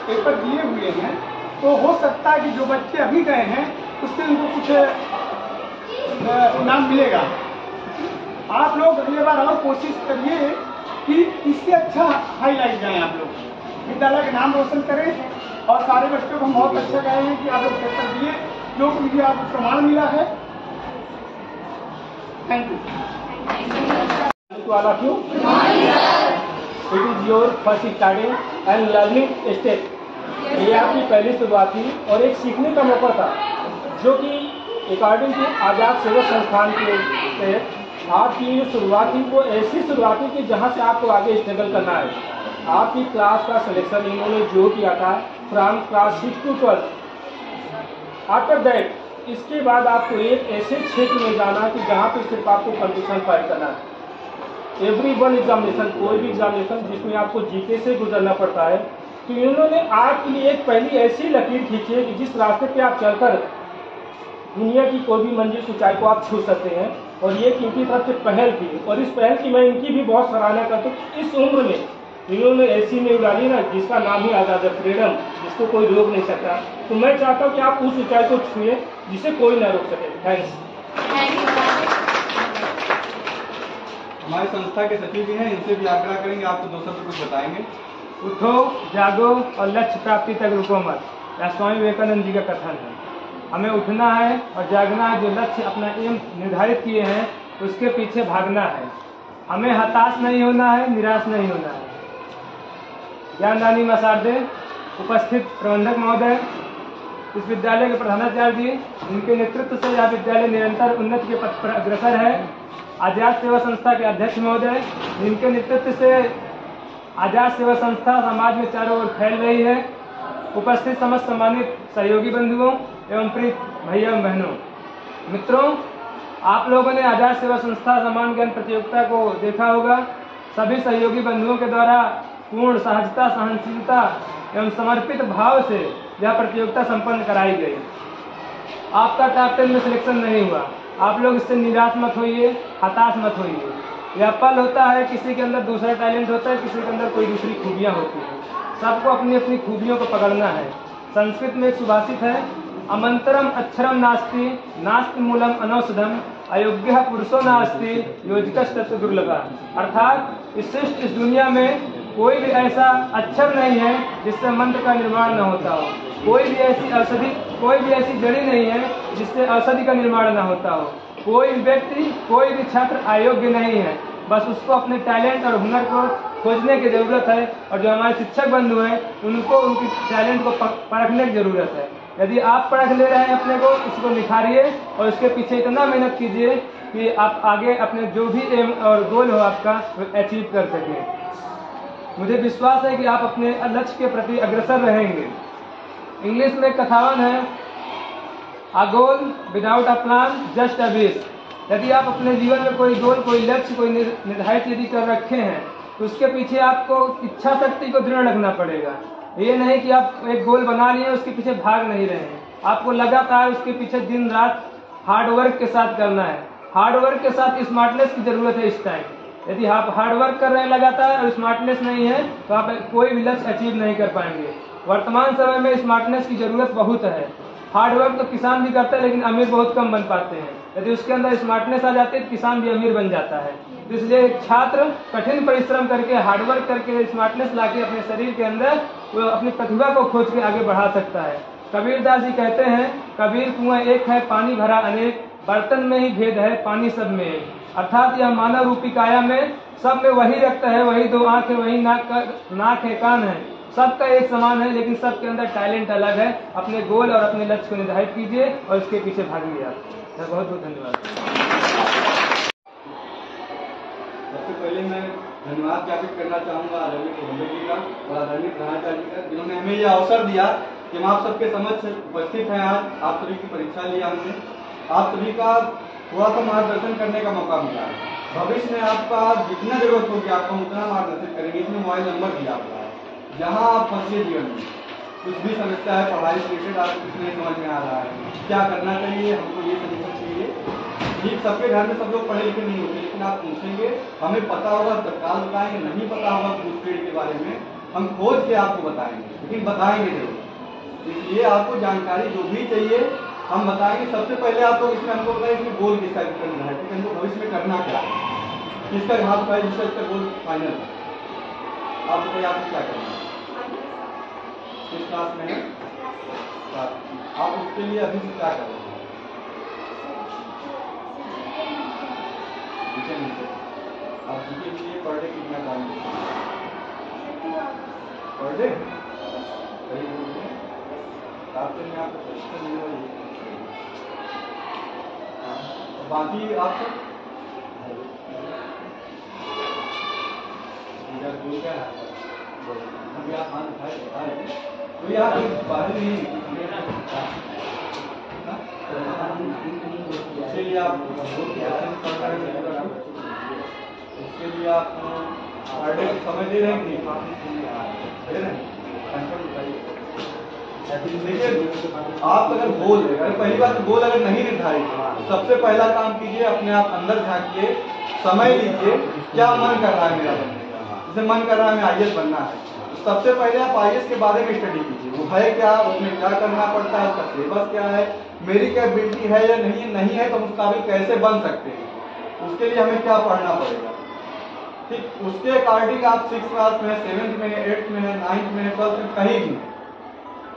Paper दिए हुए हैं, तो हो सकता है कि जो बच्चे अभी गए हैं उससे उनको कुछ इनाम मिलेगा। आप लोग अगली बार और कोशिश करिए कि इससे अच्छा हाईलाइट जाएं, आप लोग विद्यालय का नाम रोशन करें। और सारे बच्चों को हम बहुत अच्छा कहे हैं कि आप लोग पेपर दिए, जो मुझे आपको प्रमाण मिला है। Thank you. It is your first starting and learning step. ये आपकी पहली शुरुआत थी और एक सीखने का मौका था, जो कि अकॉर्डिंग टू आज़ाद सेवा संस्थान के तहत आपकी जो शुरुआत थी वो ऐसी शुरुआत थी कि जहाँ से आपको आगे स्ट्रगल करना है। आपकी क्लास का सिलेक्शन इन्होंने जो किया था from class 6 to 12। After that इसके बाद आपको एक ऐसे क्षेत्र में जाना कि जहाँ पे सिर्फ आपको कंपटीशन फाइट करना है। एवरी वन एग्जामिनेशन, कोई भी एग्जामिनेशन जिसमें आपको जीके से गुजरना पड़ता है, तो इन्होंने आपके लिए एक पहली ऐसी लकीर खींची है कि जिस रास्ते पे आप चलकर दुनिया की कोई भी मंजिल ऊंचाई को आप छू सकते हैं। और ये इनकी तरफ से पहल थी, और इस पहल की मैं इनकी भी बहुत सराहना करता हूँ। इस उम्र में इन्होंने ऐसी न्यूज डाली ना जिसका नाम ही आज़ाद है, फ्रीडम, जिसको कोई रोक नहीं सकता। तो मैं चाहता हूँ कि आप उस ऊंचाई को छुए जिसे कोई ना रोक सके। थैंक्स। हमारी संस्था के सचिव भी हैं, इनसे भी आग्रह करेंगे, आपको दो शब्द कुछ बताएंगे। उठो, जागो और लक्ष्य प्राप्ति तक रुको मत, यह स्वामी विवेकानंद जी का कथन है। हमें उठना है और जागना है। जो लक्ष्य अपना एम निर्धारित किए हैं उसके पीछे भागना है। हमें हताश नहीं होना है, निराश नहीं होना है। ज्ञानदानी मसादे, उपस्थित प्रबंधक महोदय, इस विद्यालय के प्रधानाचार्य जी, इनके नेतृत्व से यह विद्यालय निरंतर उन्नति के पथ पर अग्रसर है। आजाद सेवा संस्था के अध्यक्ष महोदय, जिनके नेतृत्व से आजाद सेवा संस्था समाज में चारों ओर फैल रही है। उपस्थित समस्त सम्मानित सहयोगी बंधुओं एवं प्रीत भैया एवं बहनों, मित्रों, आप लोगों ने आजाद सेवा संस्था समान ज्ञान प्रतियोगिता को देखा होगा। सभी सहयोगी बंधुओं के द्वारा पूर्ण सहजता, सहनशीलता एवं समर्पित भाव से यह प्रतियोगिता संपन्न कराई गई। आपका टॉप 10 में सिलेक्शन नहीं हुआ, आप लोग इससे निराश मत होइए, हताश मत होइए। यह पल होता है, किसी के अंदर दूसरा टैलेंट होता है, किसी के अंदर कोई दूसरी खूबियाँ होती हैं। सबको अपनी अपनी खूबियों को पकड़ना है। संस्कृत में एक सुभाषित है, अमंतरम अक्षरम नास्ति, नास्ति मूलम अनौषधम, अयोग्य पुरुषो नास्ति, योजकस्तत्र दुर्लभः। अर्थात इस दुनिया में कोई भी ऐसा अक्षर नहीं है जिससे मंत्र का निर्माण न होता हो। कोई भी ऐसी जड़ी नहीं है जिससे औषधि का निर्माण न होता हो। कोई व्यक्ति, कोई भी छात्र अयोग्य नहीं है, बस उसको अपने टैलेंट और हुनर को खोजने की ज़रूरत है। और जो हमारे शिक्षक बंधु हैं उनको उनकी टैलेंट को परखने की ज़रूरत है। यदि आप परख ले रहे हैं अपने को, उसको निखारिए और उसके पीछे इतना मेहनत कीजिए कि आप आगे अपने जो भी एम और गोल हो आपका अचीव कर सकें। मुझे विश्वास है कि आप अपने लक्ष्य के प्रति अग्रसर रहेंगे। इंग्लिश में कथावन है, a goal without a plan just a wish. यदि आप अपने जीवन में कोई गोल, कोई लक्ष्य, कोई निर्धारित यदि कर रखे हैं तो उसके पीछे आपको इच्छा शक्ति को दृढ़ रखना पड़ेगा। ये नहीं कि आप एक गोल बना लिए उसके पीछे भाग नहीं रहे हैं। आपको लगातार उसके पीछे दिन रात हार्ड वर्क के साथ करना है। हार्ड वर्क के साथ स्मार्टनेस की जरूरत है इस टाइम। यदि आप हार्ड वर्क कर रहे हैं लगातार और स्मार्टनेस नहीं है तो आप कोई भी लक्ष्य अचीव नहीं कर पाएंगे। वर्तमान समय में स्मार्टनेस की जरूरत बहुत है। हार्ड वर्क तो किसान भी करता है लेकिन अमीर बहुत कम बन पाते हैं। यदि उसके अंदर स्मार्टनेस आ जाती है तो किसान भी अमीर बन जाता है। तो इसलिए एक छात्र कठिन परिश्रम करके, हार्डवर्क करके, स्मार्टनेस लाके अपने शरीर के अंदर वो अपनी प्रतिभा को खोज के आगे बढ़ा सकता है। कबीरदास जी कहते हैं, कबीर कुआं एक है पानी भरा अनेक, बर्तन में ही भेद है पानी सब में एक। अर्थात यह मानव रूपी काया में सब में वही रक्त है, वही दो आंख है, वही नाक है, कान है, सबका एक समान है, लेकिन सबके अंदर टैलेंट अलग है। अपने गोल और अपने लक्ष्य को निर्धारित कीजिए और इसके पीछे भागिए आप। बहुत बहुत धन्यवाद। सबसे पहले मैं धन्यवाद ज्ञापित करना चाहूँगा आदरणीय प्रबंधक जी का और आदरणीय प्रधानाचार्य जी का, जिन्होंने हमें यह अवसर दिया कि हम आप सबके समक्ष उपस्थित हैं। आज आप सभी की परीक्षा लिया हमने, आप सभी का थोड़ा सा मार्गदर्शन करने का मौका मिला है। भविष्य में आपका जितना जरूरत होगी आपको उतना मार्गदर्शन करेंगे। इसमें मोबाइल नंबर दिया हुआ है, जहाँ आप फंसिए जीवन में, कुछ भी समस्या है, पढ़ाई से रिलेटेड आपको कुछ नहीं समझ में आ रहा है, क्या करना चाहिए, हमको ये सजेशन चाहिए। ठीक, सबके घर में सब लोग पढ़े लिखे नहीं होते, लेकिन आप पूछेंगे, हमें पता होगा तत्काल बताएंगे, नहीं पता होगा ग्रुप ट्रेड के बारे में हम खोज के आपको बताएंगे, लेकिन बताएंगे जरूर। इसलिए आपको जानकारी जो भी चाहिए हम बताएंगे। सबसे पहले आप लोग इसमें हमको बताएं इसमें गोल किसका करना है, कि हमको भविष्य में करना क्या है, किसका हाथ पाए जिसका इसका गोल फाइनल है। आप बताइए आपको क्या करना है, किस क्लास में है आप, उसके लिए अभी से क्या कर रहे हैं? आप जीके के लिए पर डे कितना काम पर डे सही बोलिए, आपके में आपको प्रशिक्षण मिले हुए। बाकी आप सब गोल क्या है, अभी आप हाथ उठाए बताए तो यहाँ बाहर नहीं उसके लिए आप उसके लिए आप पर डे समय दे रहे हैं कि देखिए आप अगर गोल है, अगर पहली बात गोल अगर नहीं निर्धारित है, सबसे पहला काम कीजिए अपने आप अंदर झांकिए, समय लीजिए क्या मन कर रहा है मेरा बनने का। जैसे मन कर रहा है हमें IAS बनना है, तो सबसे पहले आप IAS के बारे में स्टडी कीजिए, वो है क्या, उसमें क्या करना पड़ता है, उसका सिलेबस क्या है, मेरी कैपेबिलिटी है या नहीं है तो उस काबिल कैसे बन सकते हैं, उसके लिए हमें क्या पढ़ना पड़ेगा। ठीक उसके अकॉर्डिंग आप 6th क्लास में, 7th में, 8th में, 9th में, 12th में, कहीं भी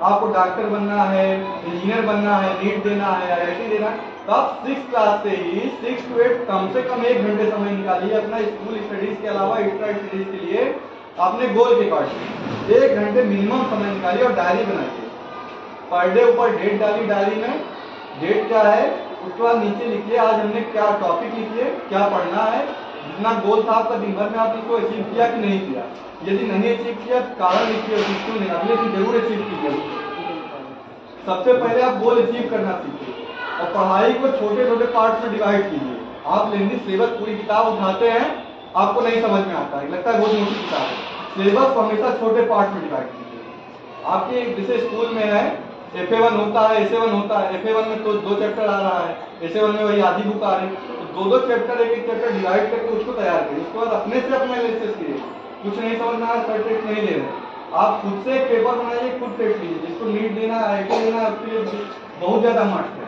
आपको डॉक्टर बनना है, इंजीनियर बनना है, नीट देना है, IIT देना है, तो आप 6th क्लास से ही 6 to 8 कम से कम 1 घंटे समय निकालिए अपना स्कूल स्टडीज के अलावा एक्स्ट्रा स्टडीज के लिए अपने गोल के अकॉर्डिंग 1 घंटे मिनिमम समय निकालिए और डायरी बनाइए। पर डे ऊपर डेट डालिए, डायरी में डेट क्या है, उसके बाद नीचे लिखिए आज हमने क्या टॉपिक लिखिए, क्या पढ़ना है, जितना गोल था आपका दिन भर में आपने इसको अचीव किया कि नहीं किया, यदि नहीं अचीव किया कारण लिखिए, क्यों नहीं, अगले दिन जरूर अचीव कीजिए। सबसे पहले आप गोल अचीव करना सीखिए और पढ़ाई को छोटे छोटे पार्ट में डिवाइड कीजिए। आप लेंदी सिलेबस पूरी किताब उठाते हैं आपको नहीं समझ में आता है, लगता है बहुत मोटी किताब है, सिलेबस को हमेशा छोटे पार्ट में डिवाइड कीजिए। आपके जैसे स्कूल में है FA1 होता है, SA1 होता है, FA1 में तो 2 चैप्टर आ रहा है, SA1 में वही आधी बुक आ रही है, तो 2 चैप्टर एक चैप्टर डिवाइड करके उसको तैयार करिए। उसके बाद अपने से अपना एनालिसिस कीजिए, कुछ नहीं समझ में आया सर टेस्ट नहीं ले रहे, आप खुद से एक पेपर बनाइए, खुद टेस्ट लीजिए, जिसको नीट देना है, IIT देना है, उसके लिए बहुत ज्यादा मस्ट है।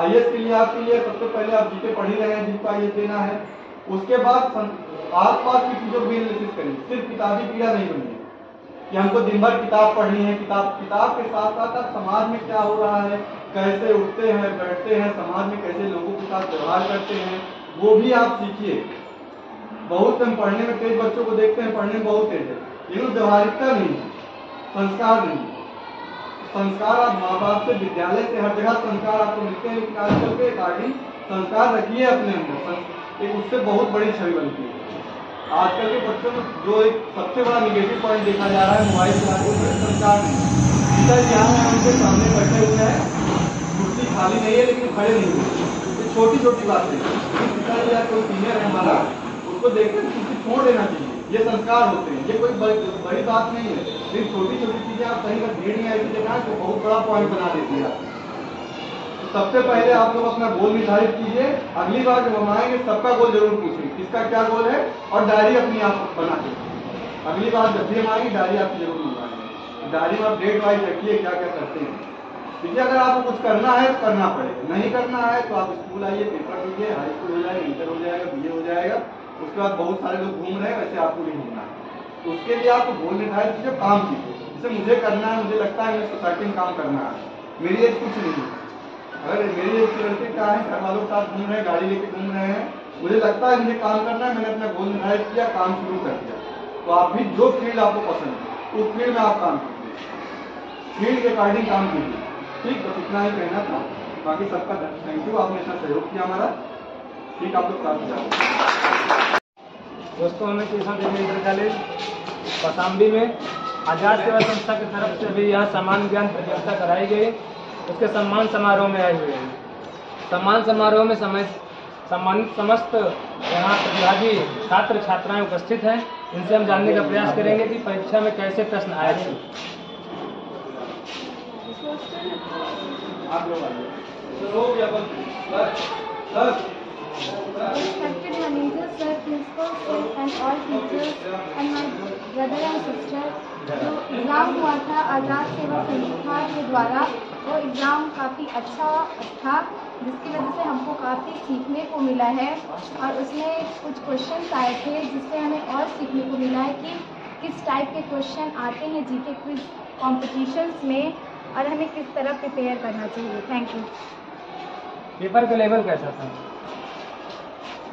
IAS के लिए आपके लिए सबसे पहले आप जीके पढ़ ही रहे हैं जिनको IAS देना है, उसके बाद आसपास की चीजों को एनालिसिस करिए, सिर्फ किताबी कीड़ा नहीं बनिए कि हमको दिन भर किताब पढ़नी है। किताब के साथ साथ आप समाज में क्या हो रहा है, कैसे उठते हैं बैठते हैं, समाज में कैसे लोगों के साथ व्यवहार करते हैं, वो भी आप सीखिए। बहुत हम पढ़ने में तेज बच्चों को देखते हैं, पढ़ने में बहुत तेज है, लेकिन व्यवहारिकता नहीं है, संस्कार नहीं। संस्कार आप माँ बाप से, विद्यालय से, हर जगह संस्कार आपको मिलते हैं, लेकिन आजकल के अकॉर्डिंग संस्कार रखिए अपने अंदर, एक उससे बहुत बड़ी छवि बनती है। आजकल के बच्चों में जो एक सबसे बड़ा निगेटिव पॉइंट देखा जा रहा है मोबाइल चलाते हुए संस्कार नहीं। पिताजी यहाँ है उनके सामने बैठे हुए हैं, कुर्सी खाली नहीं है लेकिन खड़े नहीं हुए, ये छोटी छोटी बातें। पिताजी या कोई सीनियर है हमारा, उसको देखकर कुर्सी छोड़ देना चाहिए, ये संस्कार होते हैं, ये कोई बड़ी बात नहीं है, लेकिन छोटी छोटी चीजें आप कहीं पर भीड़ में ऐसी जगह तो बहुत बड़ा पॉइंट बना देती है। सबसे पहले आप लोग अपना गोल निर्धारित कीजिए, अगली बार जब हम आएंगे सबका गोल जरूर पूछेंगे किसका क्या गोल है, और डायरी अपनी आप बना के अगली बार जब भी हम आएंगे डायरी आपकी जरूर मंगवाएंगे। डायरी में आप डेट वाइज रखिए क्या क्या करते हैं, देखिए अगर आपको कुछ करना है तो करना पड़ेगा, नहीं करना है तो आप स्कूल आइए, पेपर दीजिए, हाई स्कूल हो जाएगा, इंटर हो जाएगा, BA हो जाएगा, उसके बाद बहुत सारे लोग घूम रहे हैं, वैसे आपको भी घूमना है। तो उसके लिए आपको गोल निर्धारित कीजिए, काम कीजिए, जैसे मुझे करना है, मुझे लगता है मुझे सोसाइटी में काम करना है, मेरी एज कुछ नहीं है, अगर मेरी एज के लड़के क्या है घर वालों के साथ घूम रहे हैं, गाड़ी लेके घूम रहे हैं, मुझे लगता है मुझे काम करना है, मैंने अपना गोल निर्धारित किया, काम शुरू कर दिया, तो आप भी जो फील्ड आपको पसंद है उस फील्ड में आप काम कीजिए, फील्ड के अकॉर्डिंग काम कीजिए। ठीक, बस इतना ही कहना था, बाकी सबका थैंक यू, आपने इतना सहयोग किया हमारा। ठीक, आप लोग साथ जाओ। दोस्तों, हमें कृष्णा देवी इंटर कॉलेज कौशाम्बी में आजाद सेवा संस्था की तरफ से अभी यहाँ सामान्य ज्ञान प्रतियोगिता कराई गई, उसके सम्मान समारोह में आए हुए हैं। सम्मान समारोह में सम्मानित समस्त यहाँ प्रतिभागी छात्र छात्राएं उपस्थित हैं, इनसे हम जानने का प्रयास करेंगे कि परीक्षा में कैसे प्रश्न आए थे। आप लोग आइए, Respected manager, sir, principal, sir, and all teachers, and my brother and sister, जो एग्ज़ाम हुआ था आज़ाद सेवा संस्था के द्वारा, वो एग्ज़ाम काफ़ी अच्छा था, जिसकी वजह से हमको काफ़ी सीखने को मिला है। और उसमें कुछ क्वेश्चंस आए थे जिससे हमें और सीखने को मिला है कि किस टाइप के क्वेश्चन आते हैं जीके क्विज कॉम्पिटिशन्स में और हमें किस तरह प्रिपेयर करना चाहिए। Thank you. पेपर का लेवल कैसा था?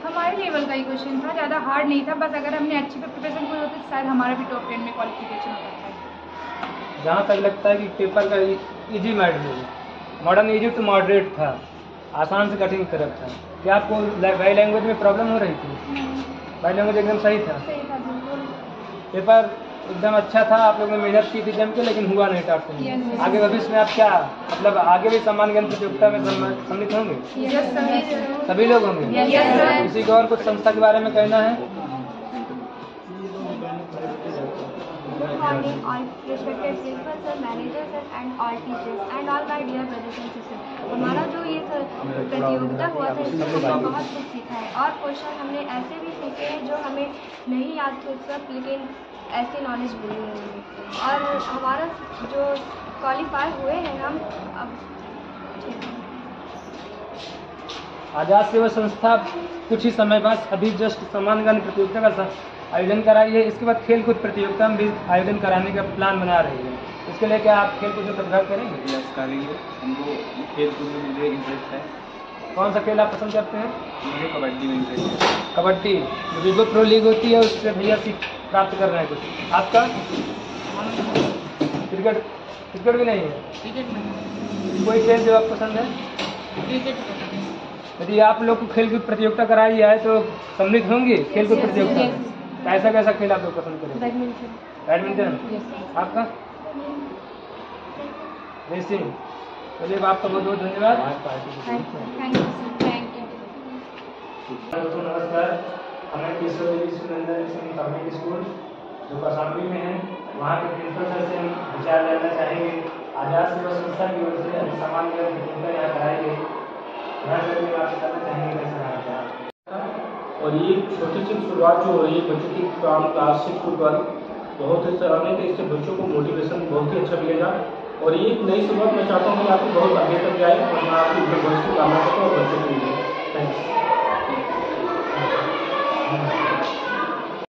हमारे लेवल का ही क्वेश्चन था, ज़्यादा हार्ड नहीं था, बस अगर हमने अच्छी प्रिपरेशन की होती तो शायद हमारा भी टॉप 10 में क्वालिफिकेशन होता था। जहाँ तक लगता है कि पेपर का easy modern easy to moderate था, आसान से कठिन की तरफ था। क्या आपको बाई लैंग्वेज में प्रॉब्लम हो रही थी? बाई लैंग्वेज एकदम सही था। सही था, बिल्कुल। पेपर एकदम अच्छा था, आप लोगों ने मेहनत की थी जम के, लेकिन हुआ नहीं टॉप 10 में। आगे भविष्य में आप क्या मतलब आगे भी सम्मान ज्ञान प्रतियोगिता में सम्मिलित होंगे? सभी लोग होंगे। किसी को और कुछ संस्था के बारे में कहना है? Good morning, all respected principal sir, manager sir, and all teachers, and all my dear brothers and sisters. हमारा जो ये प्रतियोगिता हुआ था इसमें हमने बहुत कुछ सीखा है और क्वेश्चन हमने ऐसे भी सीखे हैं जो हमें नहीं याद थे उस वक्त, लेकिन ऐसी नॉलेज मिली है हमें। और हमारा जो क्वालिफाई हुए हैं हम अब आज़ाद सेवा संस्था कुछ ही समय बाद अभी जस्ट सम्मान ज्ञान प्रतियोगिता का आयोजन कराई है। इसके बाद खेल कूद प्रतियोगिता में भी आयोजन कराने का प्लान बना रही है। इसके लिए क्या आप खेल कूद में प्रतिभाग करेंगे? यस करेंगे। हमको खेल कूद में मुझे इंटरेस्ट है। कौन सा खेल आप पसंद करते हैं? मुझे कबड्डी में इंटरेस्ट है। कबड्डी जो विवो प्रो लीग होती है उससे भैया सीख प्राप्त कर रहे हैं कुछ। आपका? क्रिकेट? क्रिकेट भी नहीं है। कोई खेल जो आप पसंद है? यदि आप लोग को खेल कूद प्रतियोगिता कराई है तो सम्मिलित होंगे खेल कूद प्रतियोगिता में? कैसा कैसा खेल आप लोग पसंद करेंगे? बैडमिंटन। आपका? रेसिंग। चलिए आपका बहुत बहुत धन्यवाद। नमस्कार, हमें किशोर देवी सुरेंद्र सिंह पब्लिक स्कूल जो कौशाम्बी में है, वहाँ के प्रिंसिपल सर से हम विचार जानना चाहेंगे। आज़ाद सेवा संस्था की ओर से अभी सम्मान प्रतियोगिता यहाँ कराई गई, यहाँ से भी आपसे जानना चाहेंगे कैसा रहा था। और ये छोटी सी शुरुआत जो हो रही है बच्चों की क्लास 6 टू 12 बहुत ही सराहनीय है। इससे बच्चों को मोटिवेशन बहुत ही अच्छा मिलेगा और ये एक नई शुरुआत मैं चाहता हूँ कि आपको बहुत आगे तक जाए और मैं आपकी भविष्य की कामना